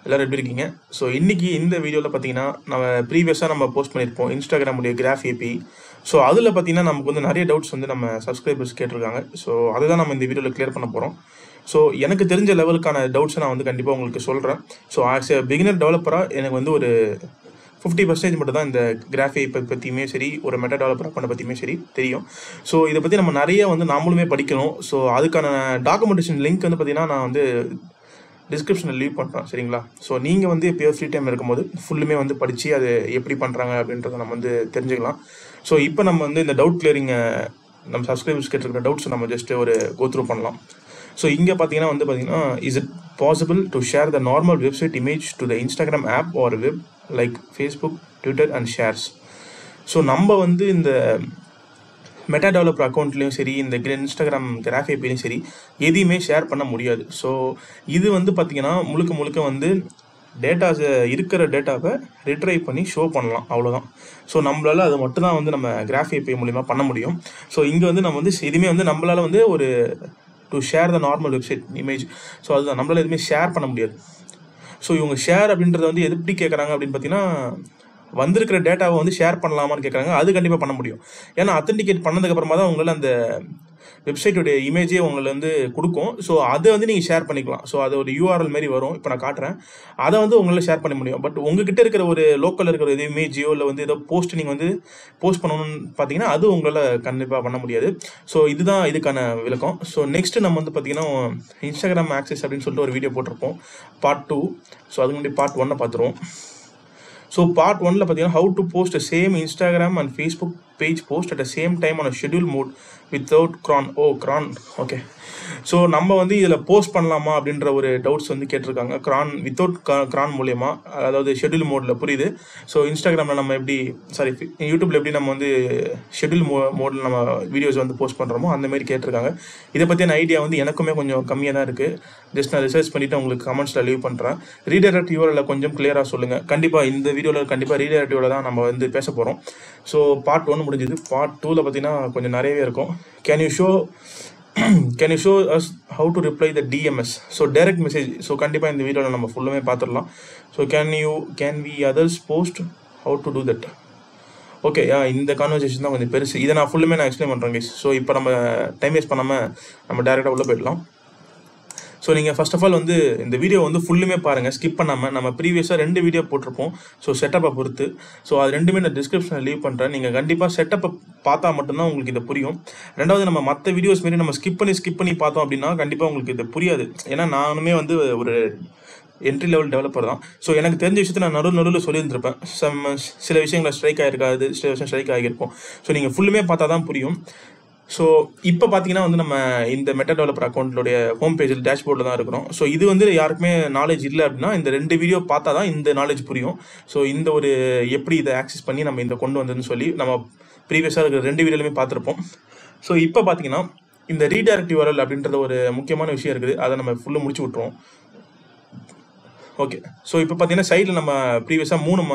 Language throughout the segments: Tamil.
எல்லாரும் எப்படி இருக்கீங்க? ஸோ இன்னைக்கு இந்த வீடியோவில் பார்த்தீங்கன்னா நம்ம ப்ரீவியஸாக நம்ம போஸ்ட் பண்ணியிருப்போம் இன்ஸ்டாகிராமுடைய கிராஃப் ஏபி. ஸோ அதில் பார்த்தீங்கன்னா நமக்கு வந்து நிறைய டவுட்ஸ் வந்து நம்ம சப்ஸ்கிரைபர்ஸ் கேட்டிருக்காங்க. ஸோ அதை தான் நம்ம இந்த வீடியோவில் கிளியர் பண்ண போகிறோம். ஸோ எனக்கு தெரிஞ்ச லெவலுக்கான டவுட்ஸை நான் வந்து கண்டிப்பாக உங்களுக்கு சொல்கிறேன். ஸோ ஆஸ் எ பிகினர் டெவலப்பராக எனக்கு வந்து ஒரு 50% மட்டும் தான் இந்த கிராஃப் ஏபி பற்றியுமே சரி, ஒரு மெட்டா டெவலப்பர் அக்கௌண்ட்டை பற்றியுமே சரி தெரியும். ஸோ இதை பற்றி நம்ம நிறைய வந்து நாமளுமே படிக்கணும். ஸோ அதுக்கான டாக்குமெண்டேஷன் லிங்க் வந்து பார்த்தீங்கன்னா நான் வந்து டிஸ்கிரிப்ஷனில் லீவ் பண்ணுறேன், சரிங்களா? ஸோ நீங்கள் வந்து எப்போயோ ஃப்ரீ டைம் இருக்கும்போது ஃபுல்லுமே வந்து படித்து அது எப்படி பண்ணுறாங்க அப்படின்றத நம்ம வந்து தெரிஞ்சுக்கலாம். ஸோ இப்போ நம்ம வந்து இந்த டவுட் கிளியரிங்கை நம்ம சப்ஸ்கிரைபர்ஸ் கேட்டிருக்கிற டவுட்ஸ் நம்ம ஜஸ்ட்டு ஒரு கோத்ரூ பண்ணலாம். ஸோ இங்கே பார்த்தீங்கன்னா is it possible to share the normal website image to the Instagram app or web like Facebook, Twitter and shares? So நம்ம வந்து இந்த மெட்டா டெவலப்பர் அக்கௌண்ட்லேயும் சரி, இந்த இன்ஸ்டாகிராம் கிராஃப் ஏபிலையும் சரி எதையுமே ஷேர் பண்ண முடியாது. ஸோ இது வந்து பார்த்திங்கன்னா முழுக்க வந்து டேட்டாஸை இருக்கிற டேட்டாவை ரிட்ரைவ் பண்ணி ஷோ பண்ணலாம், அவ்வளோதான். ஸோ நம்மளால் அது மட்டும் தான் வந்து நம்ம கிராஃப் ஏபி மூலிமா பண்ண முடியும். ஸோ இங்கே வந்து நம்ம வந்து எதுவுமே வந்து நம்மளால் வந்து ஒரு to share the normal website image, so அதுதான் நம்மளால் எதுவுமே ஷேர் பண்ண முடியாது. ஸோ இவங்க ஷேர் அப்படின்றத வந்து எப்படி கேட்குறாங்க அப்படின்னு பார்த்தீங்கன்னா, வந்திருக்கிற டேட்டாவை வந்து ஷேர் பண்ணலாமான்னு கேட்குறாங்க. அது கண்டிப்பாக பண்ண முடியும். ஏன்னா அத்தன்டிகேட் பண்ணதுக்கப்புறமா தான் உங்களால் அந்த வெப்சைட்டோடைய இமேஜே உங்களை வந்து கொடுக்கும். ஸோ அதை வந்து நீங்கள் ஷேர் பண்ணிக்கலாம். ஸோ அது ஒரு URL மாரி வரும், இப்போ நான் காட்டுறேன். அதை வந்து உங்களால் ஷேர் பண்ண முடியும். பட் உங்ககிட்ட இருக்கிற ஒரு லோக்கலில் இருக்கிற ஒரு இமேஜோ இல்லை வந்து ஏதோ போஸ்ட் நீங்கள் வந்து போஸ்ட் பண்ணணும்னு பார்த்தீங்கன்னா அது உங்களால் கண்டிப்பாக பண்ண முடியாது. ஸோ இதுதான் இதுக்கான விளக்கம். ஸோ நெக்ஸ்ட்டு நம்ம வந்து பார்த்தீங்கன்னா இன்ஸ்டாகிராம் ஆக்சஸ் அப்படின்னு சொல்லிட்டு ஒரு வீடியோ போட்டிருப்போம், பார்ட் 2. ஸோ அதுக்கு முன்னாடி பார்ட் 1 பார்த்துருவோம். ஸோ பார்ட் 1ல் பார்த்தீங்கன்னா how to post a same Instagram and Facebook page post at the same time on a schedule mode without cron. cron, okay. So நம்ம வந்து இதில் போஸ்ட் பண்ணலாமா அப்படின்ற ஒரு டவுட்ஸ் வந்து கேட்டிருக்காங்க. வித்தவுட் க்ரான் மூலயமா, அதாவது ஷெட்யூல் மோடில், புரியுது. ஸோ இன்ஸ்டாகிராமில் நம்ம எப்படி யூடியூப்பில் எப்படி நம்ம வந்து ஷெட்யூல் மோடில் நம்ம வீடியோஸ் வந்து போஸ்ட் பண்ணுறோமோ அந்த மாதிரி கேட்டிருக்காங்க. இதை பற்றின ஐடியா வந்து எனக்குமே கொஞ்சம் கம்மியாக தான் இருக்குது. ஜஸ்ட் நான் ரிசர்ச் பண்ணிவிட்டு உங்களுக்கு கமெண்ட்ஸில் லீவ் பண்ணுறேன். ரீடைரக்ட் URL கொஞ்சம் கிளியராக சொல்லுங்கள். கண்டிப்பாக இந்த வீடியோவில் கண்டிப்பாக ரீடைரக்ட் URL தான் நம்ம வந்து பேச போகிறோம். ஸோ பார்ட் 1 முடிஞ்சது. பார்ட் 2ல் பார்த்தீங்கன்னா கொஞ்சம் நிறையவே இருக்கும். Can you show us how to reply the DMS, so direct message. So கண்டிப்பாக இந்த வீடியோவில் நம்ம ஃபுல்லுமே பார்த்துடலாம். So can we others post how to do that? Okay, இந்த கான்வர்சேஷன் தான் கொஞ்சம் பெருசு. இதை நான் ஃபுல்லுமே எக்ஸ்பிளைன் பண்ணுறேன் கைஸ். ஸோ இப்போ நம்ம டைம் வேஸ்ட் பண்ணாமல் நம்ம டேரெக்டாக உள்ளே போயிடலாம். ஸோ நீங்கள் ஃபர்ஸ்ட் ஆஃப் ஆல் வந்து இந்த வீடியோ வந்து ஃபுல்லுமே பாருங்கள், ஸ்கிப் பண்ணாமல். நம்ம ப்ரீவியஸாக 2 வீடியோ போட்டிருப்போம், ஸோ செட்டப்பை பொறுத்து. ஸோ அது ரெண்டுமே நான் டிஸ்கிரிப்ஷனில் லீவ் பண்ணுறேன். நீங்கள் கண்டிப்பாக செட்டப்பை பார்த்தா மட்டும்தான் உங்களுக்கு இது புரியும். ரெண்டாவது, நம்ம மற்ற வீடியோஸ் மாரி நம்ம ஸ்கிப் பண்ணி பார்த்தோம் அப்படின்னா கண்டிப்பாக உங்களுக்கு இது புரியாது. ஏன்னா நானுமே வந்து ஒரு என்ட்ரி லெவல் டெவலப்பர் தான். ஸோ எனக்கு தெரிஞ்ச விஷயத்தை நான் நடுவில் சொல்லியிருந்திருப்பேன். சில விஷயங்களை ஸ்ட்ரைக் ஆகிருக்காது, சில விஷயம் ஸ்ட்ரைக் ஆகியிருக்கும். ஸோ நீங்கள் ஃபுல்லுமே பார்த்தா தான் புரியும். ஸோ இப்போ பார்த்தீங்கன்னா வந்து நம்ம இந்த மெட்டா டெவலப்பர் அக்கௌண்ட்டோடைய ஹோம் பேஜில் டேஷ்போர்டில் தான் இருக்கிறோம். ஸோ இது வந்து யாருக்குமே நாலேஜ் இல்லை அப்படின்னா இந்த 2 வீடியோ பார்த்தா தான் இந்த நாலேஜ் புரியும். ஸோ இந்த ஒரு எப்படி இதை ஆக்சஸ் பண்ணி நம்ம இந்த கொண்டு வந்ததுன்னு சொல்லி நம்ம ப்ரீவியஸாக இருக்கிற 2 வீடியோலையுமே பார்த்துருப்போம். ஸோ இப்போ பார்த்தீங்கன்னா இந்த ரீடைரக்ட் URL அப்படின்றத ஒரு முக்கியமான விஷயம் இருக்குது. அதை நம்ம ஃபுல்லாக முடிச்சு விட்ருவோம். ஓகே, ஸோ இப்போ பார்த்தீங்கன்னா சைடில் நம்ம ப்ரீவியஸாக 3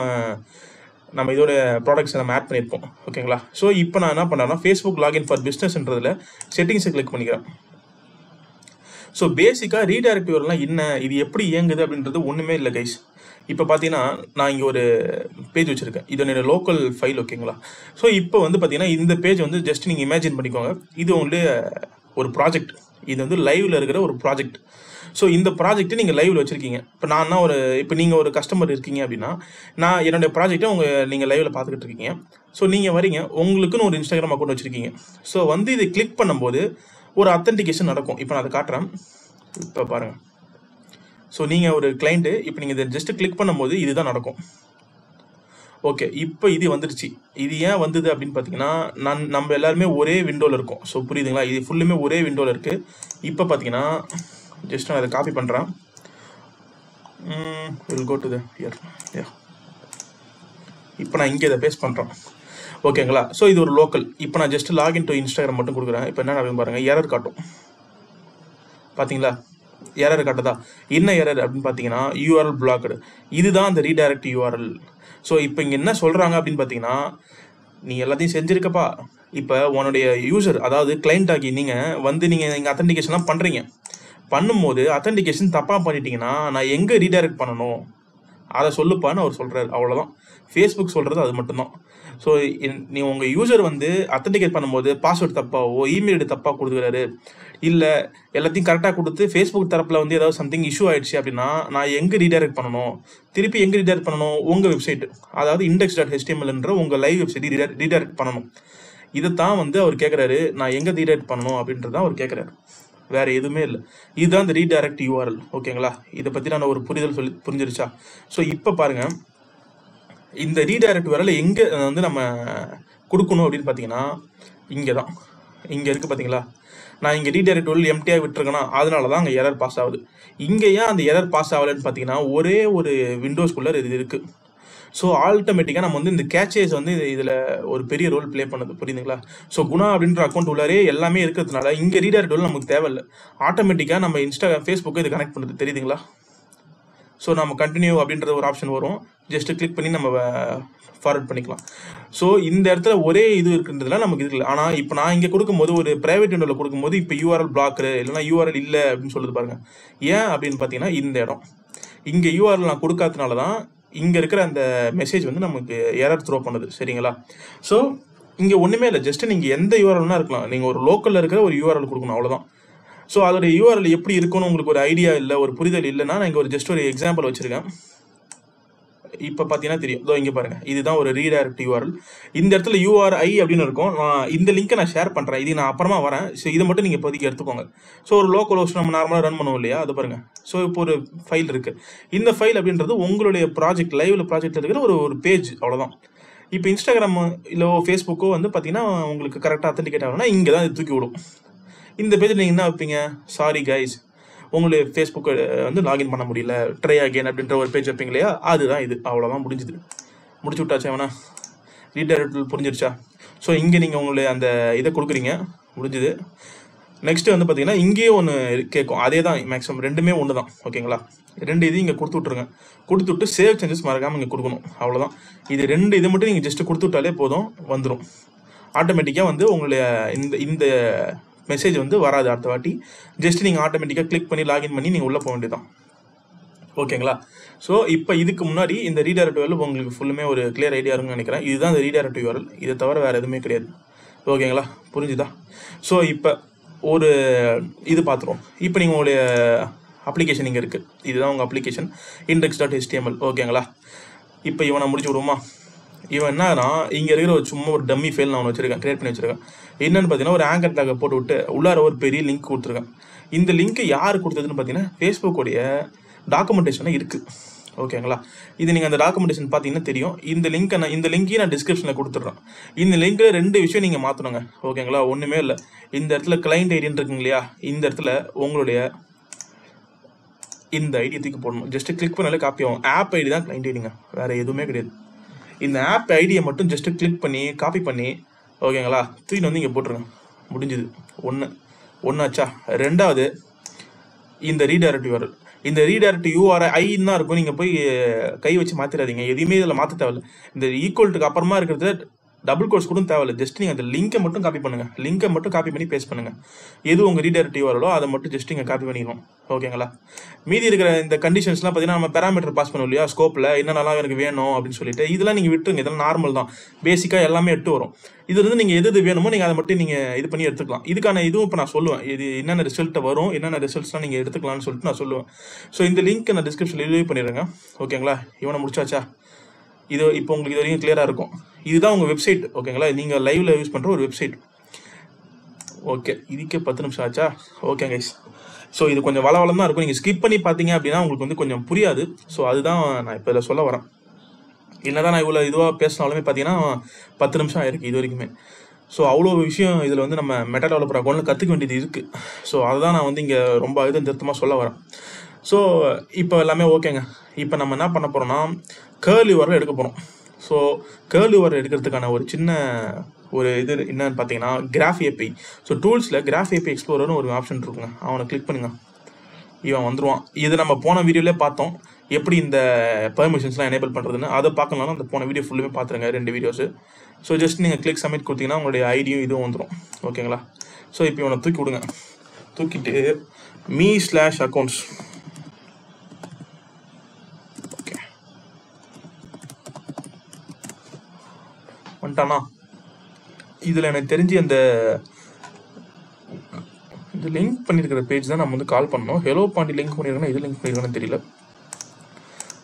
நம்ம இதோட ப்ராடக்ட்ஸை நம்ம ஆட் பண்ணியிருப்போம், ஓகேங்களா? ஸோ இப்போ நான் என்ன பண்ணுறேன்னா ஃபேஸ்புக் லாகின் ஃபார் பிஸ்னஸ்ன்றதில் செட்டிங்ஸை கிளிக் பண்ணிக்கிறேன். ஸோ பேசிக்காக ரீடைரக்ட் URLலாம் என்ன, இது எப்படி இயங்குது அப்படின்றது ஒன்றுமே இல்லை கைஸ். இப்போ பார்த்தீங்கன்னா நான் இங்கே ஒரு பேஜ் வச்சுருக்கேன், இது என்னோட லோக்கல் ஃபைல், ஓகேங்களா? ஸோ இப்போ வந்து பார்த்தீங்கன்னா இந்த பேஜ் வந்து ஜஸ்ட் நீங்கள் இமேஜின் பண்ணிக்கோங்க, இது வந்து ஒரு ப்ராஜெக்ட். இது வந்து லைவில் இருக்கிற ஒரு ப்ராஜெக்ட். ஸோ இந்த ப்ராஜெக்ட்டை நீங்கள் லைவில் வச்சுருக்கீங்க. இப்போ நீங்கள் ஒரு கஸ்டமர் இருக்கீங்க அப்படின்னா, நான் என்னுடைய ப்ராஜெக்டை நீங்கள் லைவில் பார்த்துக்கிட்டு இருக்கீங்க. ஸோ நீங்கள் வரீங்க, உங்களுக்குன்னு ஒரு இன்ஸ்டாகிராம் அக்கௌண்ட் வச்சுருக்கீங்க. ஸோ வந்து இதை கிளிக் பண்ணும்போது ஒரு அத்தன்டிகேஷன் நடக்கும். இப்போ நான் அதை காட்டுறேன், இப்போ பாருங்கள். ஸோ நீங்கள் ஒரு கிளைண்ட்டு, இப்போ நீங்கள் இதை ஜஸ்ட்டு கிளிக் பண்ணும்போது இதுதான் நடக்கும். ஓகே, இப்போ இது வந்துடுச்சு. இது ஏன் வந்தது அப்படின்னு பார்த்தீங்கன்னா, நம்ம எல்லாருமே ஒரே விண்டோவில் இருக்கோம். ஸோ புரியுதுங்களா? இது ஃபுல்லுமே ஒரே விண்டோவில் இருக்குது. இப்போ பார்த்தீங்கன்னா ஜஸ்ட் நான் அதை காப்பி பண்ணுறேன். Will go to the here. இப்போ நான் இங்கே இதை பேஸ்ட் பண்ணுறேன், ஓகேங்களா? ஸோ இது ஒரு லோக்கல். இப்போ நான் ஜஸ்ட் லாகின் டு இன்ஸ்டாகிராம் மட்டும் கொடுக்குறேன். இப்போ என்ன நடக்கும் பாருங்கள், எரர் காட்டும். பார்த்தீங்களா, எரர் காட்டுதா? என்ன எரர் அப்படின்னு பார்த்தீங்கன்னா URL பிளாக்டு. இதுதான் அந்த ரீடைரக்ட் URL. ஸோ இப்போ இங்கே என்ன சொல்கிறாங்க அப்படின்னு பார்த்தீங்கன்னா, நீ எல்லாத்தையும் செஞ்சுருக்கப்பா, இப்போ உன்னுடைய யூசர், அதாவது கிளைண்ட் ஆகி நீங்கள் வந்து நீங்கள் இங்கே அத்தன்டிகேஷன்லாம் பண்ணுறீங்க. பண்ணும்போது அத்தன்டிகேஷன் தப்பாக பண்ணிட்டீங்கன்னா நான் எங்கே ரீடைரக்ட் பண்ணணும் அதை சொல்லுப்பான்னு அவர் சொல்கிறார். அவ்வளோதான். ஃபேஸ்புக் சொல்கிறது அது மட்டும்தான். ஸோ நீ உங்கள் யூசர் வந்து அத்தன்டிகேட் பண்ணும்போது பாஸ்வேர்டு தப்பாவோ இமெயில் தப்பாக கொடுக்குறாரு, இல்லை எல்லாத்தையும் கரெக்டாக கொடுத்து ஃபேஸ்புக் தரப்பில் வந்து ஏதாவது சம்திங் இஷ்யூ ஆயிடுச்சு அப்படின்னா நான் எங்கே ரீடைரக்ட் பண்ணணும், திருப்பி எங்கே ரீடைரக்ட் பண்ணணும், உங்கள் வெப்சைட், அதாவது index.htmlன்ற உங்கள் லைவ் வெப்சைட் ரீடைரக்ட் பண்ணணும். இதைத்தான் வந்து அவர் கேட்குறாரு, நான் எங்கே ரீடைரக்ட் பண்ணணும் அப்படின்றதான் அவர் கேட்குறாரு, வேறு எதுவுமே இல்லை. இதுதான் இந்த ரீடைரக்ட் யூஆர்எல். ஓகேங்களா? இதை பற்றி நான் ஒரு புரிதல் புரிஞ்சிருச்சா? ஸோ இப்போ பாருங்கள், இந்த ரீடைரக்ட் யூஆர்எல் எங்கே வந்து நம்ம கொடுக்கணும் அப்படின்னு பார்த்தீங்கன்னா இங்கே தான். இங்கே இருக்குது பார்த்தீங்களா? நான் இங்கே ரீடைரக்ட் யூஆர்எல் எம்டியாக விட்டுருக்கேன்னா அதனால தான் அங்கே எரர் பாஸ் ஆகுது. இங்கே ஏன் அந்த எரர் பாஸ் ஆகலைன்னு பார்த்தீங்கன்னா ஒரே ஒரு விண்டோஸ்குள்ளே இது இருக்குது. ஸோ ஆல்டோமேட்டிக்காக நம்ம வந்து இந்த கேச்சேஸ் வந்து இதில் ஒரு பெரிய ரோல் ப்ளே பண்ணுது. புரியுதுங்களா? ஸோ குணா அப்படின்ற அக்கௌண்ட் உள்ளாரே எல்லாமே இருக்கிறதுனால இங்கே ரீடைரக்ட் யூஆர்எல் நமக்கு தேவையில்லை. ஆட்டோமேட்டிக்காக நம்ம இன்ஸ்டாகிராம் ஃபேஸ்புக்கு இது கனெக்ட் பண்ணுது. தெரியுதுங்களா? ஸோ நம்ம கண்டினியூ அப்படின்ற ஒரு ஆப்ஷன் வரும். ஜஸ்ட்டு கிளிக் பண்ணி நம்ம ஃபார்வர்ட் பண்ணிக்கலாம். ஸோ இந்த இடத்துல ஒரே இது இருக்குன்றதுலாம் நமக்கு இது இல்லை. ஆனால் இப்போ நான் இங்கே கொடுக்கும்போது ஒரு ப்ரைவேட் விண்டோவில் கொடுக்கும்போது இப்போ யூஆர்எல் பிளாக்கு இல்லைனா யூஆர்எல் இல்லை அப்படின்னு சொல்லுது பாருங்கள். ஏன் அப்படின்னு பார்த்தீங்கன்னா இந்த இடம் இங்கே யூஆர்எல் நான் கொடுக்காதனால தான் இங்கே இருக்கிற அந்த மெசேஜ் வந்து நமக்கு எரர் த்ரோ பண்ணுது. சரிங்களா? ஸோ இங்கே ஒன்றுமே இல்லை, ஜஸ்ட்டு நீங்கள் எந்த யூஆர்எல்னா இருக்கலாம், நீங்கள் ஒரு லோக்கலில் இருக்கிற ஒரு யூஆர்எல் கொடுக்கணும், அவ்வளோதான். ஸோ அதோட யூஆர்எல் எப்படி இருக்குன்னு உங்களுக்கு ஒரு ஐடியா இல்லை, ஒரு புரிதல் இல்லைன்னா நான் இங்கே ஜஸ்ட் ஒரு எக்ஸாம்பிள் வச்சுருக்கேன். இப்போ பார்த்தீங்கன்னா தெரியும். இதோ இங்கே பாருங்கள், இதுதான் ஒரு ரீடைரக்ட் யூஆர்எல். இந்த இடத்துல யூஆர்ஐ அப்படின்னு இருக்கும். நான் இந்த லிங்க்கை நான் ஷேர் பண்ணுறேன், இது நான் அப்புறமா வரேன். ஸோ இதை மட்டும் நீங்கள் இப்போதைக்கு எடுத்துக்கோங்க. ஸோ ஒரு லோக்கல் ஹோஸ்ட் நம்ம நார்மலாக ரன் பண்ணுவோம் இல்லையா, அது பாருங்கள். ஸோ இப்போ ஒரு ஃபைல் இருக்குது. இந்த ஃபைல் அப்படின்றது உங்களுடைய ப்ராஜெக்ட் ப்ராஜெக்ட் இருக்கிற ஒரு பேஜ், அவ்வளோதான். இப்போ இன்ஸ்டாகிராம் இல்லை ஃபேஸ்புக்கோ வந்து பார்த்தீங்கன்னா உங்களுக்கு கரெக்டாக அத்தன்டிகேட் ஆகணும்னா இங்கே தான் இது தூக்கி விடும். இந்த பேஜில் நீங்கள் என்ன வைப்பீங்க, சாரி கைஸ் உங்களுடைய ஃபேஸ்புக்கை வந்து லாகின் பண்ண முடியல, ட்ரை அகேன் அப்படின்ற ஒரு பேஜ் வைப்பீங்க இல்லையா, அதுதான் இது. அவ்வளோதான், முடிஞ்சுது. முடிச்சு விட்டாச்சா வேணா? ரீடைரக்ட் புரிஞ்சிருச்சா? ஸோ இங்கே நீங்கள் உங்களுடைய அந்த இதை கொடுக்குறீங்க, முடிஞ்சுது. நெக்ஸ்ட்டு வந்து பார்த்தீங்கன்னா இங்கேயே ஒன்று கேட்கும், அதே தான் மேக்ஸிமம் ரெண்டுமே ஒன்று தான். ஓகேங்களா? ரெண்டு இது இங்கே கொடுத்து விட்ருங்க. கொடுத்துட்டு சேவ் சேஞ்சஸ் மறக்காமல் இங்கே கொடுக்கணும், அவ்வளோதான். இது ரெண்டு இது மட்டும் நீங்கள் ஜஸ்ட்டு கொடுத்து விட்டாலே போதும், வந்துடும். ஆட்டோமேட்டிக்காக வந்து உங்களுடைய இந்த மெசேஜ் வந்து வராது அடுத்த வாட்டி. ஜஸ்ட் நீங்கள் ஆட்டோமேட்டிக்காக கிளிக் பண்ணி லாகின் பண்ணி நீங்கள் உள்ளே போக வேண்டியதான். ஓகேங்களா? ஸோ இப்போ இதுக்கு முன்னாடி இந்த ரீடைரக்ட் யூஆர்எல் உங்களுக்கு ஃபுல்லுமே ஒரு கிளியர் ஐடியா இருக்குன்னு நினைக்கிறேன். இதுதான் இந்த ரீடைரக்ட் யூஆர்எல், இதை தவிர வேறு எதுவுமே கிடையாது. ஓகேங்களா? புரிஞ்சுதா? ஸோ இப்போ ஒரு இது பார்த்துருவோம். இப்போ நீங்கள் உங்களுடைய அப்ளிகேஷன் இங்கே இருக்குது, இதுதான் உங்கள் அப்ளிகேஷன் index.html. ஓகேங்களா? இப்போ இவனை முடிச்சு விடுவோமா? இவன் என்னன்னா இங்கே இருக்கிற சும்மா ஒரு டம்மி ஃபைல் நான் வச்சுருக்கேன், கிரியேட் பண்ணி வச்சுருக்கேன். என்னென்னு பார்த்தீங்கன்னா ஒரு ஆங்கர் டேக்கை போட்டு விட்டு உள்ளார ஒரு பெரிய லிங்க் கொடுத்துருக்கேன். இந்த லிங்க்கு யார் கொடுத்ததுன்னு பார்த்தீங்கன்னா ஃபேஸ்புக்கோடைய டாக்குமெண்டேஷனில் இருக்குது. ஓகேங்களா? இது நீங்கள் அந்த டாக்குமெண்டேஷன் பார்த்தீங்கன்னா தெரியும். இந்த லிங்க்கையும் நான் டிஸ்கிரிப்ஷனில் கொடுத்துட்றேன். இந்த லிங்க்கில் ரெண்டு விஷயம் நீங்கள் மாற்றணுங்க. ஓகேங்களா? ஒன்றுமே இல்லை. இந்த இடத்துல கிளைண்ட் ஐடின்னு இருக்குங்க இல்லையா, இந்த இடத்துல உங்களுடைய இந்த ஐடியை தூக்கி போடணும். ஜஸ்ட்டு கிளிக் பண்ணாலே காப்பி ஆகும். ஆப் ஐடி தான் கிளைண்ட் ஐடிங்க, வேறு எதுவுமே கிடையாது. இந்த ஆப் ஐடியை மட்டும் ஜஸ்ட்டு கிளிக் பண்ணி காப்பி பண்ணி, ஓகேங்களா, தூக்கிட்டு வந்து இங்கே போட்டுருங்க. முடிஞ்சுது. ஒன்றாச்சா? ரெண்டாவது இந்த ரீடைரக்ட் யூஆர்எல். இந்த ரீடைரக்ட் யூஆர்ஐ ஐன்னு தான் இருக்கும், நீங்கள் போய் கை வச்சு மாற்றிடாதீங்க, எதுவுமே இதில் மாற்ற தேவையில்லை. இந்த ஈக்குவல்ட்டுக்கு அப்புறமா இருக்கிறது டபுள் கோர்ஸ் கூட தேவையில்லை. ஜஸ்ட் நீங்கள் அந்த லிங்கை மட்டும் காப்பி பண்ணுங்கள். லிங்கை மட்டும் காப்பி பண்ணி பேஸ்ட் பண்ணுங்கள். எது உங்கள் ரீடைரக்ட் யூஆர்எலோ அதை மட்டும் ஜஸ்ட் இங்கே காப்பி பண்ணிக்கணும். ஓகேங்களா? மீதி இருக்கிற இந்த கண்டிஷன்ஸ்லாம் பார்த்தீங்கன்னா நம்ம பேராமீட்டர் பாஸ் பண்ணுவோம் இல்லையா, ஸ்கோப்பில் என்னென்னலாம் எனக்கு வேணும் அப்படின்னு சொல்லிட்டு, இதெல்லாம் நீங்கள் விட்டுருங்க. இதெல்லாம் நார்மல் தான், பேசிக்காக எல்லாமே எட்டு வரும். இது வந்து நீங்கள் எது வேணுமோ நீங்கள் அதை மட்டும் நீங்கள் இது பண்ணி எடுத்துக்கலாம். இதுக்கான இதுவும் இப்போ நான் சொல்லுவேன், இது என்னென்ன ரிசல்ட்டை வரும், என்னென்ன ரிசல்ட்ஸ்லாம் நீங்கள் எடுத்துக்கலாம்னு சொல்லிட்டு நான் சொல்லுவேன். ஸோ இந்த லிங்க் நான் டிஸ்கிரிப்ஷனில் லீவ் பண்ணிடுறேங்க. ஓகேங்களா? இவனை முடிச்சாச்சா? இது இப்போ உங்களுக்கு இது வரைக்கும் கிளியராக இருக்கும். இதுதான் உங்கள் வெப்சைட். ஓகேங்களா? நீங்கள் லைவில் யூஸ் பண்ணுற ஒரு வெப்சைட். ஓகே, இதுக்கே 10 நிமிஷம் ஆச்சா? Okay guys. ஸோ இது கொஞ்சம் வளவளம் தான் இருக்கும். நீங்கள் ஸ்கிப் பண்ணி பார்த்தீங்க அப்படின்னா உங்களுக்கு வந்து கொஞ்சம் புரியாது. ஸோ அதுதான் நான் இப்போ இதில் சொல்ல வரேன். என்னதான் நான் இவ்வளோ இதுவாக பேசினாலுமே பார்த்தீங்கன்னா 10 நிமிஷம் ஆயிருக்கு இது வரைக்குமே. ஸோ அவ்வளோ விஷயம் இதில் வந்து நம்ம மெட்டா டெவலப்பர் அக்கௌண்ட்டில் கற்றுக்க வேண்டியது இருக்குது. ஸோ அதுதான் நான் வந்து இங்கே ரொம்ப திருத்தமாக சொல்ல வரேன். ஸோ இப்போ எல்லாமே ஓகேங்க. இப்போ நம்ம என்ன பண்ண போகிறோம்னா கேர்ல் யூஆர்எல் எடுக்க போகிறோம். ஸோ கேர்ல் யூஆர்எல் எடுக்கிறதுக்கான ஒரு சின்ன இது என்னன்னு பார்த்தீங்கன்னா கிராஃப் ஏபிஐ. ஸோ டூல்ஸில் கிராஃப் ஏபிஐ எக்ஸ்ப்ளோரர்னு ஒரு ஆப்ஷன் இருக்குங்க, அவனை கிளிக் பண்ணுங்க. இவன் வந்துடுவான். இது நம்ம போன வீடியோவிலே பார்த்தோம், எப்படி இந்த பெர்மிஷன்ஸ்லாம் எனேபிள் பண்ணுறதுன்னு. அதை பார்க்கணும்னா அந்த போன வீடியோ ஃபுல்லுமே பார்த்துருங்க, 2 வீடியோஸு. ஸோ ஜஸ்ட் நீங்கள் கிளிக் சப்மிட் கொடுத்தீங்கன்னா உங்களுடைய ஐடியும் இதுவும் வந்துடும். ஓகேங்களா? ஸோ இப்போ இவனை தூக்கி விடுங்க. தூக்கிட்டு me/accounts. ஓகே வந்துட்டானா? இதில் எனக்கு தெரிஞ்சு அந்த இது லிங்க் பண்ணியிருக்கிற பேஜ் தான் நம்ம வந்து கால் பண்ணோம். ஹெலோ பாண்டி லிங்க் பண்ணியிருக்கேன்னா இது லிங்க் பண்ணியிருக்கேன்னு தெரியல.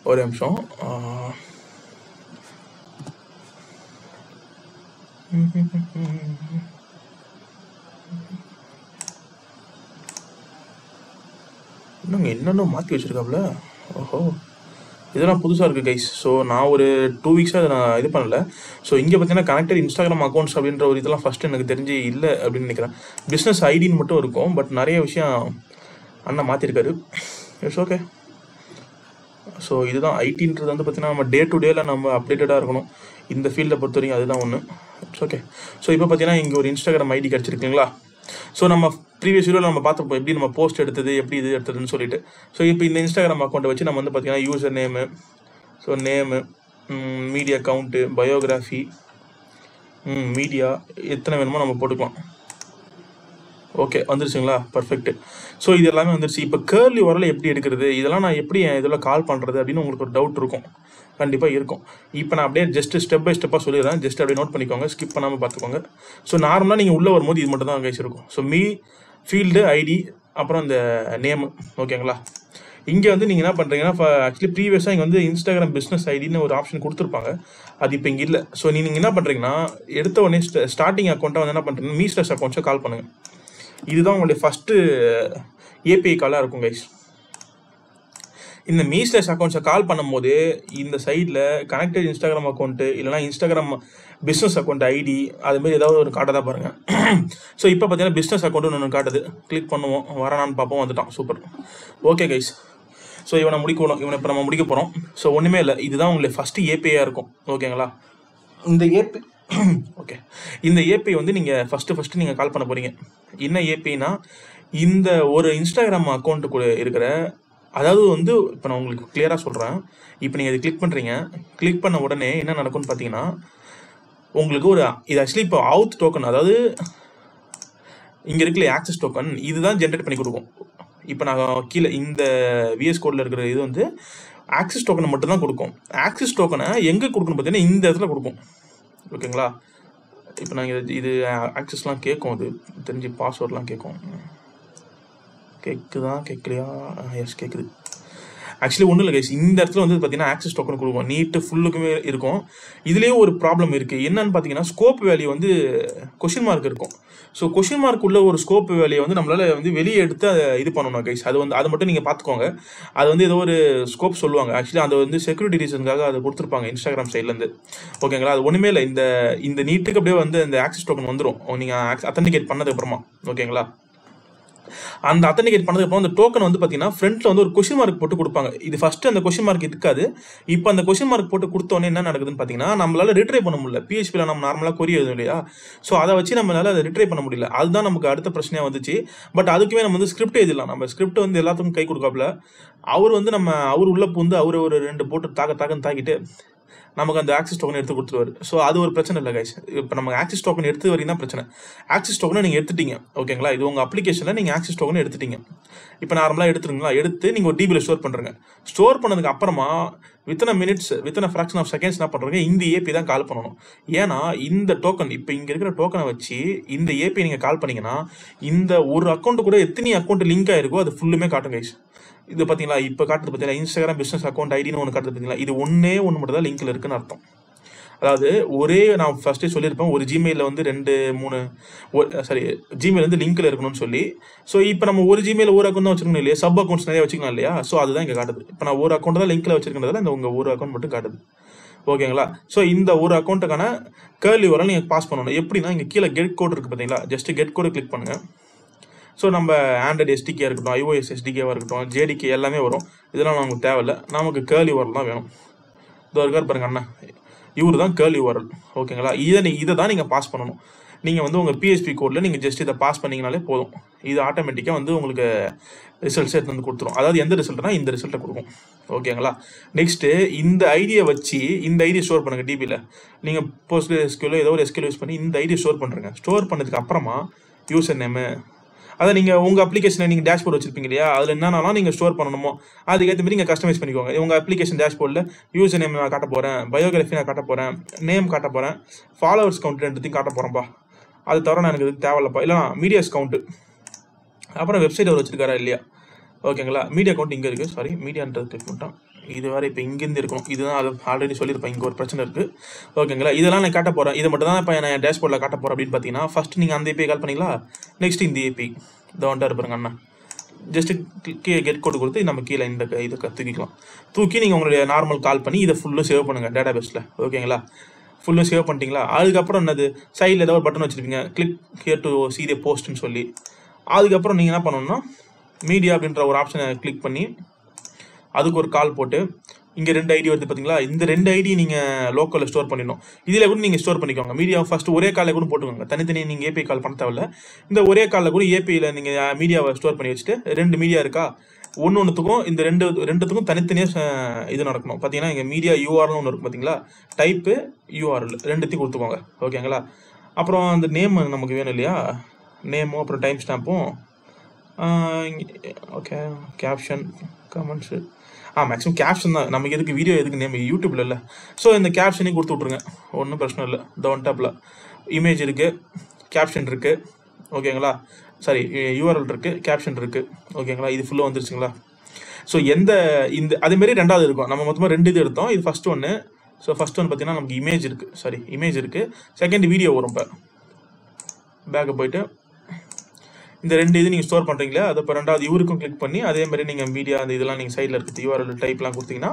ஒரு நிமிஷம். இன்னும் என்னென்ன மாற்றி வச்சுருக்காப்புல. ஓஹோ, இதெல்லாம் புதுசாக இருக்குது கைஸ். ஸோ நான் ஒரு 2 வீக்ஸாக அதை நான் இது பண்ணல. ஸோ இங்கே பார்த்தீங்கன்னா கனெக்டட் இன்ஸ்டாகிராம் அக்கௌண்ட்ஸ் அப்படின்ற ஒரு இதெல்லாம் ஃபஸ்ட்டு எனக்கு தெரிஞ்சு இல்லை அப்படின்னு நினைக்கிறேன். பிஸ்னஸ் ஐடின்னு மட்டும் இருக்கும். பட் நிறைய விஷயம் அண்ணன் மாற்றிருக்காரு. It's okay. ஸோ இதுதான் ஐடின்றது வந்து பார்த்தீங்கன்னா நம்ம டே டு டேல நம்ம அப்டேட்டடாக இருக்கணும். இந்த ஃபீல்டை பொறுத்த வரைக்கும் அதுதான் ஒன்று. It's okay. ஸோ இப்போ பார்த்தீங்கன்னா இங்கே ஒரு இன்ஸ்டாகிராம் ஐடி கிடச்சிருக்குங்களா? ஸோ நம்ம ப்ரீவியஸ் வீடியோவில் நம்ம பார்த்துப்போம் எப்படி நம்ம போஸ்ட் எடுத்தது, எப்படி இது எடுத்ததுன்னு சொல்லிட்டு. ஸோ இப்போ இந்த இன்ஸ்டாகிராம் அக்கௌண்ட்டை வச்சு நம்ம வந்து பார்த்தீங்கன்னா user name, so name, media account, biography, media எத்தனை வேணுமோ நம்ம போட்டுக்கலாம். ஓகே வந்துருச்சுங்களா? பர்ஃபெக்ட். ஸோ இது எல்லாமே வந்துருச்சு. இப்போ கேர்லி வரல எப்படி எடுக்கிறது, இதெல்லாம் நான் எப்படி இதில் கால் பண்ணுறது அப்படின்னு உங்களுக்கு ஒரு டவுட் இருக்கும், கண்டிப்பாக இருக்கும். இப்போ நான் அப்படியே ஜஸ்ட் ஸ்டெப் பை ஸ்டெப்பாக சொல்லிடுறேன். ஜஸ்ட் அப்படியே நோட் பண்ணிக்கோங்க, ஸ்கிப் பண்ணாமல் பார்த்துக்கோங்க. ஸோ நார்மலாக நீங்கள் உள்ளே வரும்போது இது மட்டும் தான் கைஸ் இருக்கும். ஸோ ஃபீல்டு ஐடி அப்புறம் இந்த நேமு, ஓகேங்களா? இங்கே வந்து நீங்கள் என்ன பண்ணுறீங்கன்னா, ஆக்சுவலி ப்ரீவியஸாக இங்கே வந்து இன்ஸ்டாகிராம் பிஸ்னஸ் ஐடின்னு ஒரு ஆப்ஷன் கொடுத்துருப்பாங்க. அது இப்போ இங்கே இல்லை. ஸோ நீங்கள் என்ன பண்ணுறீங்கன்னா, எடுத்த உடனே ஸ்டார்டிங் அக்கௌண்ட்டை வந்து என்ன பண்ணுறீங்கன்னா me/accounts கால் பண்ணுங்கள். இதுதான் உங்களுடைய ஃபஸ்ட்டு ஏபிஐ காலாக இருக்கும் கைஸ். இந்த me/accounts கால் பண்ணும்போது இந்த சைடில் கனெக்டட் இன்ஸ்டாகிராம் அக்கௌண்ட்டு இல்லைனா இன்ஸ்டாகிராம் பிஸ்னஸ் அக்கௌண்ட் ஐடி அதுமாரி ஏதாவது ஒரு காட்டை தான் பாருங்கள். ஸோ இப்போ பார்த்தீங்கன்னா பிஸ்னஸ் அக்கௌண்ட்டு ஒன்று காட்டுது. கிளிக் பண்ணுவோம், வரானான்னு பார்ப்போம். வந்துட்டான். சூப்பர். Okay guys. ஸோ இவனை முடிக்கணும். இவனை இப்போ நம்ம முடிக்க போகிறோம். ஸோ ஒன்றுமே இல்லை, இதுதான் உங்களுக்கு ஃபஸ்ட்டு ஏபிஐயாக இருக்கும். ஓகேங்களா? இந்த ஏபி ஓகே, இந்த ஏபிஐ வந்து நீங்கள் ஃபஸ்ட்டு நீங்கள் கால் பண்ண போகிறீங்க. என்ன ஏபிஐனா, இந்த ஒரு இன்ஸ்டாகிராம் அக்கௌண்ட்டு கூட இருக்கிற, அதாவது வந்து இப்போ நான் உங்களுக்கு கிளியராக சொல்கிறேன். இப்போ நீங்கள் இது கிளிக் பண்ணுறீங்க. கிளிக் பண்ண உடனே என்ன நடக்கும்னு பார்த்தீங்கன்னா, உங்களுக்கு ஒரு இது ஆக்சுவலி இப்போ அவுத் டோக்கன், அதாவது இங்கே இருக்கிற ஆக்சஸ் டோக்கன் இதுதான் ஜென்ரேட் பண்ணி கொடுக்கும். இப்போ நான் கீழே இந்த விஎஸ் கோடில் இருக்கிற இது வந்து ஆக்சஸ் டோக்கனை மட்டும்தான் கொடுக்கும். ஆக்சஸ் டோக்கனை எங்கே கொடுக்கணும் பார்த்தீங்கன்னா இந்த இடத்துல கொடுக்கும். ஓகேங்களா? இப்போ நாங்கள் இது ஆக்சஸ்லாம் கேட்கும், அது தெரிஞ்சு பாஸ்வேர்ட்லாம் கேட்கும். கேட்கலையா? எஸ் கேட்குது. ஆக்சுவலி ஒன்றும் இல்லை கைஸ், இந்த இடத்துல வந்து பார்த்தீங்கன்னா ஆக்சஸ் டோக்கன் கொடுக்கும். நீட்டு ஃபுல்லுக்குமே இருக்கும். இதுலேயும் ஒரு ப்ராப்ளம் இருக்குது. என்னன்னு பார்த்தீங்கன்னா, ஸ்கோப் வேல்யூ வந்து கொஷின் மார்க் இருக்கும். ஸோ கொஷின் மார்க் உள்ள ஒரு ஸ்கோப் வேல்யூ வந்து நம்மளால் வந்து வெளியே எடுத்து அதை இது பண்ணணும் கைஸ். அது வந்து அதை மட்டும் நீங்கள் பார்த்துக்கோங்க. அது வந்து ஏதோ ஒரு ஸ்கோப் சொல்லுவாங்க. ஆக்சுவலி அதை வந்து செக்யூரிட்டி ரீசனுக்காக அதை கொடுத்துருப்பாங்க இன்ஸ்டாகிராம் சைட்லேருந்து. ஓகேங்களா? அது ஒன்றுமே இல்லை. இந்த நீட்டுக்கு அப்படியே வந்து இந்த ஆக்சஸ் டோக்கன் வந்துடும் நீங்கள் அத்தன்டிகேட் பண்ணதுக்கப்புறமா. ஓகேங்களா? அந்த அத்தன்டிகேட் பண்ணதுக்கப்புறம் அந்த டோக்கன் வந்து பார்த்தீங்கன்னா ஃப்ரண்ட்டில் வந்து ஒரு கொஷின் மார்க் போட்டு கொடுப்பாங்க. இது ஃபஸ்ட்டு அந்த கொஷின் மார்க் இருக்காது. இப்போ அந்த கொஷின் மார்க் போட்டு கொடுத்தோன்னே என்ன நடக்குதுன்னு பார்த்தீங்கன்னா, நம்மளால ரிட்ரை பண்ண முடியல. பிஹெச்பியில் நம்ம நார்மலாக கொரி எழுதும் இல்லையா? ஸோ அதை வச்சு நம்மளால அதை ரிட்ரை பண்ண முடியல. அதுதான் நமக்கு அடுத்த பிரச்சனையாக வந்துச்சு. பட் அதுக்குமே நம்ம வந்து ஸ்கிரிப்ட் எழுதலாம். நம்ம ஸ்கிரிப்ட் வந்து எல்லாத்துக்கும் கை கொடுக்காப்புல. அவர் வந்து அவர் உள்ள பூந்து அவர் ஒரு 2 போட்டு தாக்கன்னு தாக்கிட்டு நமக்கு அந்த ஆக்சஸ் டோக்கன் எடுத்து கொடுத்துருவாரு. ஸோ அது ஒரு பிரச்சனை இல்லை கைஸ். இப்போ நம்ம ஆக்சஸ் டோக்கன் எடுத்து வரைக்கும் தான் பிரச்சனை. ஆக்சஸ் டோக்கனை நீங்கள் எடுத்துட்டீங்க. ஓகேங்களா? இது உங்கள் அப்ளிகேஷனில் நீங்கள் ஆக்சஸ் டோக்கன் எடுத்துட்டீங்க. இப்போ நார்மலாக எடுத்துருங்களா? எடுத்து நீங்கள் ஒரு டிபியில் ஸ்டோர் பண்ணுறங்க. ஸ்டோர் பண்ணதுக்கு அப்புறமா within minutes within fraction of seconds என்ன பண்ணுறீங்க, இந்த ஏபி தான் கால் பண்ணணும். ஏன்னா இந்த டோக்கன் இப்போ இங்கே இருக்கிற டோக்கனை வச்சு இந்த ஏபி நீங்கள் கால் பண்ணீங்கன்னா இந்த ஒரு அக்கௌண்ட்டு கூட எத்தனை அக்கௌண்ட் லிங்க் ஆயிருக்கோ அது ஃபுல்லுமே காட்டும் கைஸ். இது பார்த்தீங்களா? இப்போ காட்டுறது பார்த்தீங்களா? இன்ஸ்டாகிராம் பிஸ்னஸ் அக்கௌண்ட் ஐடின்னு ஒன்று காட்டுறது பார்த்தீங்களா? இது ஒன்று மட்டும் தான் லிங்க்ல இருக்குன்னு அர்த்தம். அதாவது நான் ஃபர்ஸ்டே சொல்லியிருப்பேன், ஒரு ஜிமெயிலில் வந்து 2-3 ஜிமெயில் வந்து லிங்க்ல இருக்கணும்னு சொல்லி. ஸோ இப்போ நம்ம ஒரு ஜிமெயில் ஒரு அக்கௌண்ட் தான் வச்சிருக்கணும் இல்லையா? சப் அக்கௌண்ட்ஸ் நிறைய வச்சுக்கலாம் இல்லையா? ஸோ அதுதான் இங்கே காட்டுது. இப்போ நான் ஒரு அக்கௌண்ட் தான் லிங்க்ல வச்சிருக்கிறதால இந்த உங்கள் ஒரு அக்கௌண்ட் மட்டும் காட்டுது. ஓகேங்களா? ஸோ இந்த ஒரு அக்கௌண்ட்டுக்கான கேர்லி வரல நீங்கள் பாஸ் பண்ணணும். எப்படின்னா இங்கே கீழே கெட் கோட் இருக்குது பார்த்தீங்களா? ஜஸ்ட் கெட் கோடு கிளிக் பண்ணுங்கள். ஸோ நம்ம ஆண்ட்ராய்டு எஸ்டிகே இருக்கட்டும், iOS எஸ்டிகேவாக இருக்கட்டும், ஜேடிகே எல்லாமே வரும். இதெல்லாம் நமக்கு தேவையில்லை. நமக்கு கேர்லி வரல் தான் வேணும். இதோ இருக்கார் பாருங்க அண்ணா, இவர் தான் கேர்லி வரல். ஓகேங்களா? இதை தான் நீங்கள் பாஸ் பண்ணணும். நீங்கள் வந்து உங்கள் பிஎஸ்பி கோடில் நீங்கள் ஜஸ்ட் இதை பாஸ் பண்ணிங்கனாலே போதும். இது ஆட்டோமேட்டிக்காக வந்து உங்களுக்கு ரிசல்ட்ஸை எடுத்து வந்து கொடுத்துரும். அதாவது எந்த ரிசல்ட்னா இந்த ரிசல்ட்டை கொடுக்கும். ஓகேங்களா? நெக்ஸ்ட்டு இந்த ஐடியை வச்சு இந்த ஐடியை ஸ்டோர் பண்ணுங்கள் டிபியில். நீங்கள் போஸ்ட் எஸ்கியூலோ ஏதோ ஒரு எஸ்கியூல் யூஸ் பண்ணி இந்த ஐடியை ஸ்டோர் பண்ணுறங்க. ஸ்டோர் பண்ணதுக்கு அப்புறமா யூசர் நேமு அதை நீங்கள் உங்கள் அப்ளிகேஷனை நீங்கள் டேஷ்போர்ட் வச்சிருப்பீங்க இல்லையா, அதில் என்னென்னலாம் நீங்கள் ஸ்டோர் பண்ணணுமோ அதுக்கேற்ற மாதிரி நீங்கள் கஸ்டமைஸ் பண்ணிக்கோங்க. உங்கள் அப்ளிகேஷன் டேஷ்போர்டில் யூசர் நேம் நான் காட்ட போகிறேன், பயோகிராஃபி நான் காட்ட போகிறேன், நேம் காட்ட போகிறேன், ஃபாலோவர்ஸ் கவுண்ட் ரெண்டுத்தையும் காட்ட போகிறேன்ப்பா. அது தவிர நான் எனக்கு இதுக்கு தேவையில்லப்பா. இல்லைனா மீடியாஸ் கவுண்ட்டு, அப்புறம் வெப்சைட் அவர் வச்சிருக்காரா இல்லையா, ஓகேங்களா. மீடியா கவுண்ட் இங்கே இருக்குது, சாரி மீடியான்றது கிளிக் பண்ணிட்டோம். இது வேறு இப்போ இங்கேருந்து இருக்கணும், இதுதான் அது ஆல்ரெடி சொல்லியிருப்பேன். இங்கே ஒரு பிரச்சனை இருக்குது, ஓகேங்களா. இதெல்லாம் நான் காட்ட போகிறேன், இதை மட்டும் தான் இப்போ நான் டேஷ்போர்டில் காட்ட போகிறேன். அப்படின்னு பார்த்தீங்கன்னா ஃபஸ்ட்டு நீங்கள் அந்த ஏபிஐ கால் பண்ணிங்களா, நெக்ஸ்ட் இந்த ஏபி இந்த வந்துட்டு இருப்பாருங்க அண்ணா, ஜஸ்ட்டு கெட் கோடு கொடுத்து நம்ம கீழே இந்த இதை தூக்கிக்கலாம். தூக்கி நீங்கள் உங்களுடைய நார்மல் கால் பண்ணி இதை ஃபுல்லும் சேவ் பண்ணுங்கள் டேட்டா பேஸில், ஓகேங்களா. ஃபுல்லும் சேவ் பண்ணிட்டீங்களா, அதுக்கப்புறம் என்னது சைடில் ஏதாவது ஒரு பட்டன் வச்சுருப்பீங்க, click here to see the போஸ்ட்னு சொல்லி. அதுக்கப்புறம் நீங்கள் என்ன பண்ணணும்னா மீடியா அப்படின்ற ஒரு ஆப்ஷனை கிளிக் பண்ணி அதுக்கு ஒரு கால் போட்டு, இங்கே 2 ஐடி வருது பார்த்தீங்களா, இந்த 2 ஐடி நீங்கள் லோக்கலில் ஸ்டோர் பண்ணிடணும். இதில் கூட நீங்கள் ஸ்டோர் பண்ணிக்கோங்க. மீடியா ஃபஸ்ட்டு ஒரே காலில் கூட போட்டுக்கோங்க, தனித்தனியாக நீங்கள் ஏபிஐ கால் பண்ண தேவையில்ல. இந்த ஒரே காலில் கூட ஏபிஐயில் நீங்கள் மீடியாவை ஸ்டோர் பண்ணி வச்சுட்டு 2 மீடியா இருக்கா, ஒன்றுத்துக்கும் இந்த ரெண்டுத்துக்கும் தனித்தனியாக இது நடக்கணும். பார்த்தீங்கன்னா இங்கே மீடியா யூஆர்னு ஒன்று இருக்கும் பார்த்தீங்களா, டைப்பு யூஆர்எல் ரெண்டுத்தையும் கொடுத்துக்கோங்க, ஓகேங்களா. அப்புறம் அந்த நேம் நமக்கு வேணும் இல்லையா, நேமும் அப்புறம் டைம் ஸ்டாம்பும், okay caption comments, maximum caption தான் நமக்கு. எதுக்கு வீடியோ எதுக்கு நேம் யூடியூப்ல இல்லை. ஸோ இந்த கேப்ஷனையும் கொடுத்து விட்ருங்க, ஒன்றும் பிரச்சனை இல்லை. இந்த ஒன் டாப்பில் இமேஜ் இருக்குது, கேப்ஷன் இருக்குது, ஓகேங்களா. சாரி யூஆர்எல் இருக்குது, கேப்ஷன் இருக்குது, ஓகேங்களா. இது ஃபுல்லாக வந்துருச்சுங்களா. ஸோ இந்த அதேமாரி ரெண்டாவது இருக்கும். நம்ம மொத்தமாக 2 இது எடுத்தோம், இது ஃபஸ்ட் ஒன்று. ஸோ ஃபஸ்ட் ஒன்று பார்த்தீங்கன்னா நமக்கு இமேஜ் இருக்குது, செகண்ட் வீடியோ வரும். இப்போ பேக்கை போயிட்டு இந்த 2 இது நீங்கள் ஸ்டோர் பண்ணுறீங்களா, அதை இப்போ ரெண்டாவது இவருக்கும் கிளிக் பண்ணி அதே மாதிரி நீங்கள் மீடியா அந்த இதெல்லாம் நீங்கள் சைடில் இருக்குது யூஆர்எல் டைப்லாம் கொடுத்தீங்கன்னா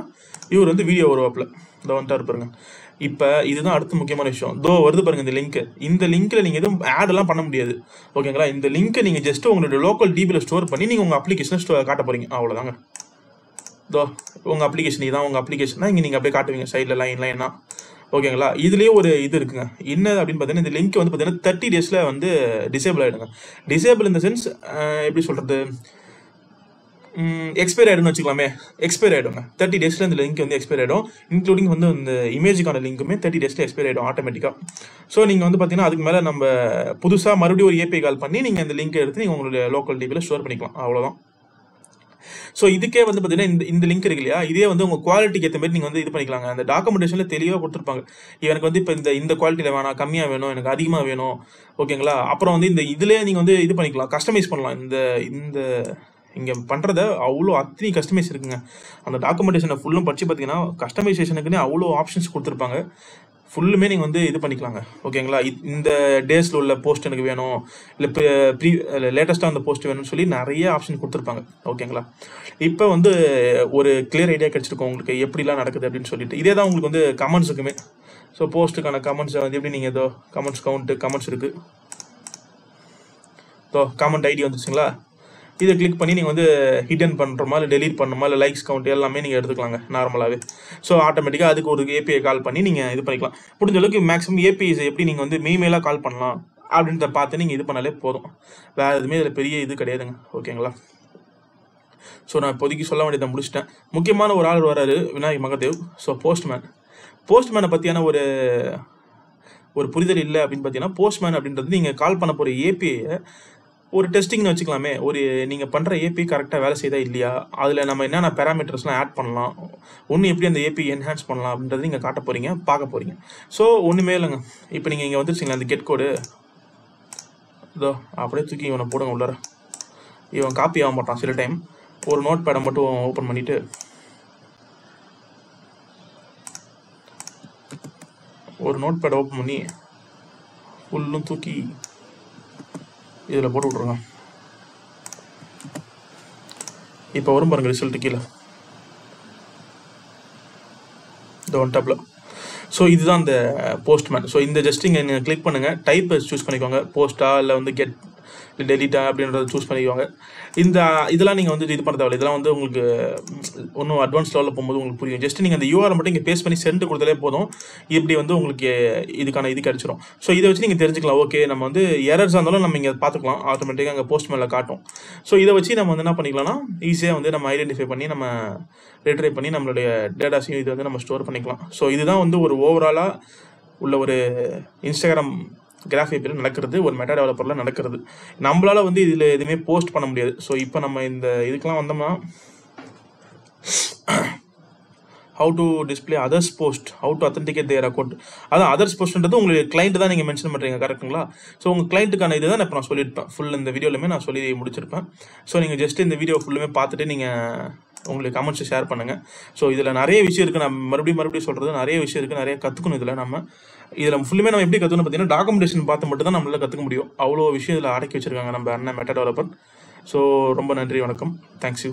இவர் வந்து வீடியோ வருவாப்பில் இந்த வந்துட்டா இருப்பாருங்க. இப்போ இதுதான் அடுத்த முக்கியமான விஷயம். வருது பாருங்க இந்த லிங்க். இந்த லிங்க்கில் நீங்கள் எதுவும் ஆடெல்லாம் பண்ண முடியாது, ஓகேங்களா. இந்த லிங்க்கை நீங்கள் ஜஸ்ட் உங்களுடைய லோக்கல் டிபியில் ஸ்டோர் பண்ணி நீங்கள் உங்கள் அப்ளிகேஷனை காட்ட போகிறீங்க, அவ்வளோதாங்க. உங்கள் அப்ளிகேஷன் இதான் உங்கள் அப்ளிகேஷன் தான், இங்கே நீங்கள் அப்படியே காட்டுவீங்க சைடில் லைனா, ஓகேங்களா. இதுலேயே ஒரு இது இருக்குங்க, என்ன அப்படின்னு பார்த்தீங்கன்னா இந்த லிங்க் வந்து பார்த்தீங்கன்னா 30 days வந்து டிசேபிள் ஆகிடுங்க. டிசேபிள் இந்த சென்ஸ் எப்படி சொல்கிறது, எக்ஸ்பைர் ஆகிடும்னு வச்சுக்கலாமே. எக்ஸ்பைர் ஆகிடுங்க 30 days இந்த லிங்க் வந்து எக்ஸ்பைர் ஆகிடும். இன்க்ளூடிங் வந்து இந்த இமேஜுக்கான லிங்க்குமே 30 days எக்ஸ்பைர் ஆகிடும் ஆட்டோமேட்டிக்காக. ஸோ நீங்கள் வந்து பார்த்தீங்கன்னா அதுக்கு மேலே நம்ம புதுசாக மறுபடியும் ஒரு ஏபிஐ கால் பண்ணி நீங்கள் இந்த லிங்க்கை எடுத்து நீங்கள் உங்களுடைய லோக்கல் டிபியில் ஸ்டோர் பண்ணிக்கலாம், அவ்வளோதான். ஸோ இதுக்கே வந்து பார்த்தீங்கன்னா இந்த லிங்க் இருக்கு இல்லையா, இதே வந்து உங்கள் குவாலிட்டிக்கு ஏற்ற மாதிரி நீங்கள் வந்து இது பண்ணிக்கலாங்க. அந்த டாக்குமெண்டேஷனில் தெளிவாக கொடுத்துருப்பாங்க, எனக்கு வந்து இப்போ இந்த குவாலிட்டியில் வேணாம், கம்மியாக வேணும், எனக்கு அதிகமாக வேணும், ஓகேங்களா. அப்புறம் வந்து இதுலேயே நீங்கள் வந்து இது பண்ணிக்கலாம், கஸ்டமைஸ் பண்ணலாம். இந்த இங்கே பண்ணுறத அவ்வளோ அத்தனை கஸ்டமைஸ் இருக்குங்க. அந்த டாக்குமெண்டேஷனை ஃபுல்லும் படித்து பார்த்தீங்கன்னா கஸ்டமைசேஷனுக்குன்னே அவ்வளோ ஆப்ஷன்ஸ் கொடுத்துருப்பாங்க. ஃபுல்லுமே நீங்கள் வந்து இது பண்ணிக்கலாங்க, ஓகேங்களா. இந்த டேஸில் உள்ள போஸ்ட் எனக்கு வேணும், இல்லை லேட்டஸ்ட்டாக அந்த போஸ்ட் வேணும்னு சொல்லி நிறைய ஆப்ஷன் கொடுத்துருப்பாங்க, ஓகேங்களா. இப்போ வந்து ஒரு கிளியர் ஐடியா கிடச்சிருக்கோம் உங்களுக்கு எப்படிலாம் நடக்குது அப்படின்னு சொல்லிட்டு. இதே தான் உங்களுக்கு வந்து கமெண்ட்ஸுக்குமே. ஸோ போஸ்ட்டுக்கான கமெண்ட்ஸை வந்து எப்படி நீங்கள் கமெண்ட்ஸ் கமெண்ட்ஸ் இருக்குது, கமெண்ட் ஐடி வந்துச்சுங்களா. இதை கிளிக் பண்ணி நீங்கள் வந்து ஹிடன் பண்ணுறோமா இல்லை டெலீட் பண்ணணுமா இல்லை லைக்ஸ் கவுண்ட் எல்லாமே நீங்கள் எடுத்துக்கலாங்க நார்மலாகவே. ஸோ ஆட்டோமேட்டிக்காக அதுக்கு ஒரு ஏபிஐ கால் பண்ணி நீங்கள் இது பண்ணிக்கலாம். முடிஞ்ச அளவுக்கு மேக்ஸிமம் ஏபிஐஸை எப்படி நீங்கள் வந்து மெயிலாக கால் பண்ணலாம் அப்படின்றத பார்த்து நீங்கள் இது பண்ணாலே போதும். வேறு எதுவுமே இதில் பெரிய இது கிடையாதுங்க, ஓகேங்களா. ஸோ நான் இப்போதைக்கு சொல்ல வேண்டியதை முடிச்சிட்டேன். முக்கியமான ஒரு ஆள் வராரு, விநாயக் மகதேவ். ஸோ போஸ்ட்மேனை பற்றியான ஒரு புரிதல் இல்லை அப்படின்னு பார்த்தீங்கன்னா, போஸ்ட்மேன் அப்படின்றது நீங்கள் கால் பண்ண போகிற ஏபிஐயை ஒரு டெஸ்டிங்னு வச்சுக்கலாமே. நீங்கள் பண்ணுற ஏபி கரெக்டாக வேலை செய்தா இல்லையா, அதில் நம்ம என்னென்ன பேராமீட்டர்ஸ்லாம் ஆட் பண்ணலாம், எப்படி அந்த ஏபி என்ஹான்ஸ் பண்ணலாம் அப்படின்றது நீங்கள் காட்ட போகிறீங்க, பார்க்க போகிறீங்க. ஸோ ஒன்றுமே இல்லைங்க. இப்போ நீங்கள் இங்கே வந்துருச்சிங்களா அந்த கெட் கோடு, அப்படியே தூக்கி இவனை போடுங்க உள்ளார. இவன் காப்பி ஆக மாட்டான் சில டைம். ஒரு நோட் பேடை மட்டும் ஓப்பன் பண்ணிவிட்டு ஃபுல்லும் தூக்கி இதில் போட்டு விட்ருங்க. இப்போ வரும் பாருங்க ரிசல்ட் கீழே இந்த ஒன் டாப்பில். ஸோ இதுதான் இந்த போஸ்ட்மேன். ஸோ இந்த ஜஸ்ட் இங்கே நீங்கள் கிளிக் பண்ணுங்கள், டைப்பை சூஸ் பண்ணிக்கோங்க, போஸ்ட்டா இல்லை வந்து கெட் டெலிட்டா அப்படின்றத சூஸ் பண்ணிக்கோங்க. இதெல்லாம் நீங்கள் வந்து இது பண்ண தேவையில்லை. இதெல்லாம் வந்து உங்களுக்கு ஒன்றும் அட்வான்ஸ் லெவலில் போகும்போது உங்களுக்கு புரியும். ஜஸ்ட் நீங்கள் அந்த யூஆர் மட்டும் இங்கே பேஸ்ட் பண்ணி சென்ட் கொடுத்தாலே போதும், இப்படி வந்து உங்களுக்கு இதுக்கான இது கிடச்சிரும். ஸோ இதை வச்சு நீங்கள் தெரிஞ்சுக்கலாம், ஓகே நம்ம வந்து எரர்ஸாக இருந்தாலும் நம்ம இங்கே பார்த்துக்கலாம், ஆட்டோமேட்டிக்காக அங்கே போஸ்ட்மேனில் காட்டும். ஸோ இதை வச்சு நம்ம வந்து என்ன பண்ணிக்கலாம்னா ஈஸியாக வந்து நம்ம ஐடென்டிஃபை பண்ணி நம்ம ரிட்ரைவ் பண்ணி நம்மளுடைய டேட்டாஸையும் இது வந்து நம்ம ஸ்டோர் பண்ணிக்கலாம். ஸோ இதுதான் வந்து ஒரு ஓவராலாக உள்ள ஒரு இன்ஸ்டாகிராம் கிராஃப் ஏபியில் நடக்கிறது, ஒரு மெட்டா டெவலப்பரில் நடக்கிறது. நம்மளால் வந்து இதில் எதுவுமே போஸ்ட் பண்ண முடியாது. ஸோ இப்போ நம்ம இந்த இதுக்கெலாம் வந்தோம்னா how to display others post, how to authenticate their account. அதான் அதர்ஸ் போஸ்ட்ன்றது உங்களுக்கு கிளைண்ட் தான் நீங்கள் மென்ஷன் பண்ணுறீங்க, கரெக்டுங்களா? ஸோ உங்கள் கிளைண்ட்டுக்கான இது தான் இப்போ நான் சொல்லியிருப்பேன், ஃபுல் இந்த வீடியோலுமே நான் சொல்லி முடிச்சிருப்பேன். ஸோ நீங்கள் ஜஸ்ட் இந்த வீடியோ ஃபுல்லுமே பார்த்துட்டு நீங்கள் உங்களுக்கு கமெண்ட்ஸை ஷேர் பண்ணுங்கள். ஸோ இதில் நிறைய விஷயம் இருக்குது, நான் மறுபடியும் சொல்கிறது, நிறைய விஷயம் இருக்குது, நிறைய கற்றுக்கணும். இதில் ஃபுல்லுமே நம்ம எப்படி கற்றுக்கணும் பார்த்தீங்கன்னா, டாக்குமெண்டேஷன் பார்த்து மட்டும் தான் நம்மளால் கற்றுக்க முடியும். அவ்வளோ விஷயம் இதில் அடக்கி வச்சுருக்காங்க நம்ம அண்ணன் மெட்டா டெவலப்பர். ஸோ ரொம்ப நன்றி, வணக்கம், தேங்க்யூ.